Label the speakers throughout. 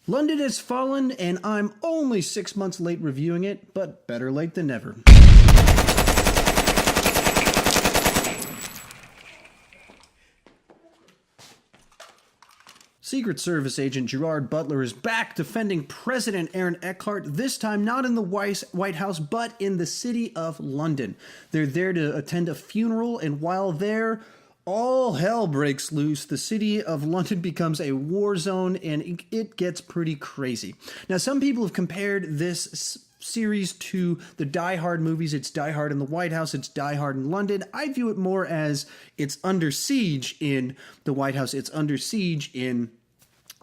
Speaker 1: London Has Fallen, and I'm only 6 months late reviewing it, but better late than never. Secret Service agent Gerard Butler is back defending President Aaron Eckhart, this time not in the White House, but in the city of London. They're there to attend a funeral, and while there, all hell breaks loose. The city of London becomes a war zone, and it gets pretty crazy. Now, some people have compared this series to the Die Hard movies. It's Die Hard in the White House, it's Die Hard in London. I view it more as it's under siege in the White House, it's under siege in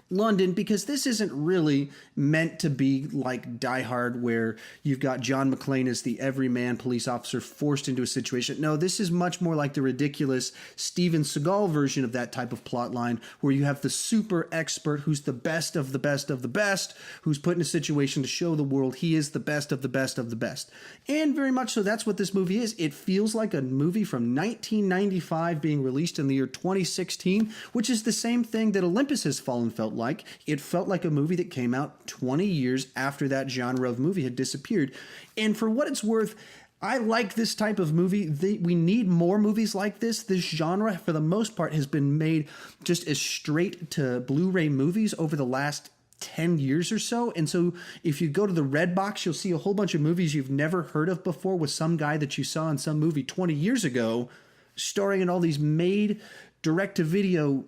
Speaker 1: London, because this isn't really meant to be like Die Hard, where you've got John McClane as the everyman police officer forced into a situation. No, this is much more like the ridiculous Steven Seagal version of that type of plot line, where you have the super expert who's the best of the best of the best, who's put in a situation to show the world he is the best of the best of the best. And very much so, that's what this movie is. It feels like a movie from 1995 being released in the year 2016, which is the same thing that Olympus Has Fallen felt like. It felt like a movie that came out 20 years after that genre of movie had disappeared. And for what it's worth, I like this type of movie. We need more movies like this. This genre, for the most part, has been made just as straight to Blu-ray movies over the last 10 years or so. And so if you go to the Red Box, you'll see a whole bunch of movies you've never heard of before with some guy that you saw in some movie 20 years ago, starring in all these made direct-to-video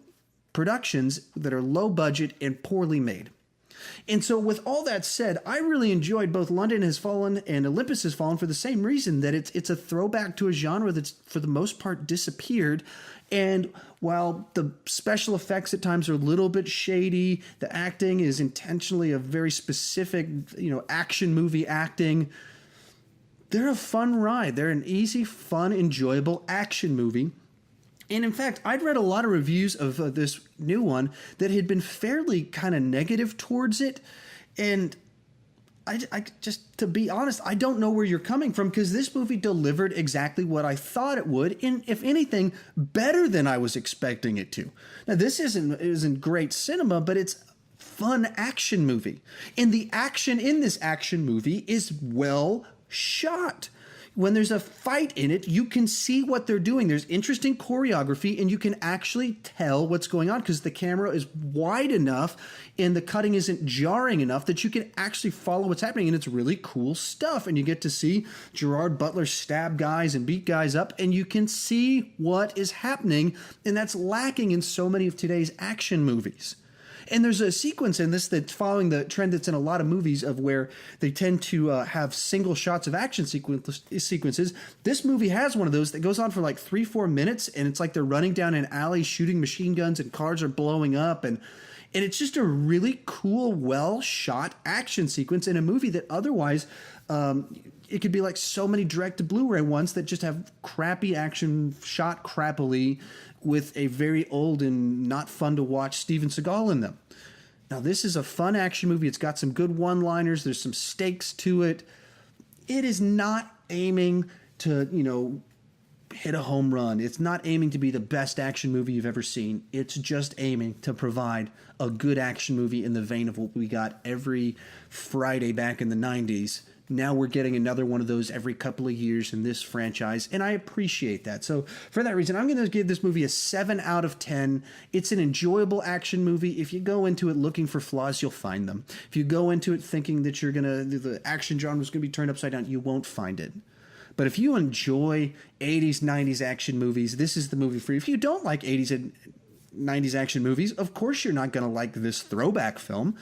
Speaker 1: productions that are low budget and poorly made. And so with all that said, I really enjoyed both London Has Fallen and Olympus Has Fallen for the same reason, that it's a throwback to a genre that's for the most part disappeared. And while the special effects at times are a little bit shady, the acting is intentionally a very specific, action movie acting, they're a fun ride. They're an easy, fun, enjoyable action movie. And in fact, I'd read a lot of reviews of this new one that had been fairly kind of negative towards it. And I just, to be honest, I don't know where you're coming from, because this movie delivered exactly what I thought it would, and if anything, better than I was expecting it to. Now, this isn't great cinema, but it's fun action movie. And the action in this action movie is well shot. When there's a fight in it, you can see what they're doing. There's interesting choreography, and you can actually tell what's going on because the camera is wide enough and the cutting isn't jarring enough that you can actually follow what's happening, and it's really cool stuff. And you get to see Gerard Butler stab guys and beat guys up, and you can see what is happening, and that's lacking in so many of today's action movies. And there's a sequence in this that's following the trend that's in a lot of movies of where they tend to have single shots of action sequences. This movie has one of those that goes on for like 3-4 minutes, and it's like they're running down an alley shooting machine guns and cars are blowing up, and it's just a really cool, well-shot action sequence in a movie that otherwise it could be like so many direct-to-Blu-ray ones that just have crappy action shot crappily with a very old and not fun to watch Steven Seagal in them. Now, this is a fun action movie. It's got some good one-liners. There's some stakes to it. It is not aiming to, hit a home run. It's not aiming to be the best action movie you've ever seen. It's just aiming to provide a good action movie in the vein of what we got every Friday back in the 90s. Now we're getting another one of those every couple of years in this franchise, and I appreciate that. So for that reason, I'm going to give this movie a 7 out of 10. It's an enjoyable action movie. If you go into it looking for flaws, you'll find them. If you go into it thinking that the action genre is going to be turned upside down, you won't find it. But if you enjoy 80s, 90s action movies, this is the movie for you. If you don't like 80s and 90s action movies, of course you're not going to like this throwback film.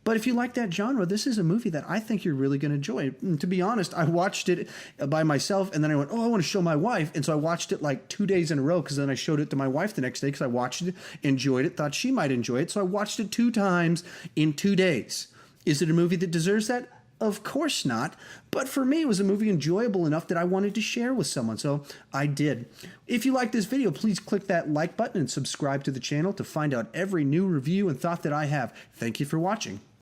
Speaker 1: But if you like that genre, this is a movie that I think you're really going to enjoy. And to be honest, I watched it by myself, and then I went, I want to show my wife. And so I watched it like 2 days in a row, because then I showed it to my wife the next day because I watched it, enjoyed it, thought she might enjoy it. So I watched it 2 times in 2 days. Is it a movie that deserves that? Of course not. But for me, it was a movie enjoyable enough that I wanted to share with someone. So I did. If you like this video, please click that like button and subscribe to the channel to find out every new review and thought that I have. Thank you for watching.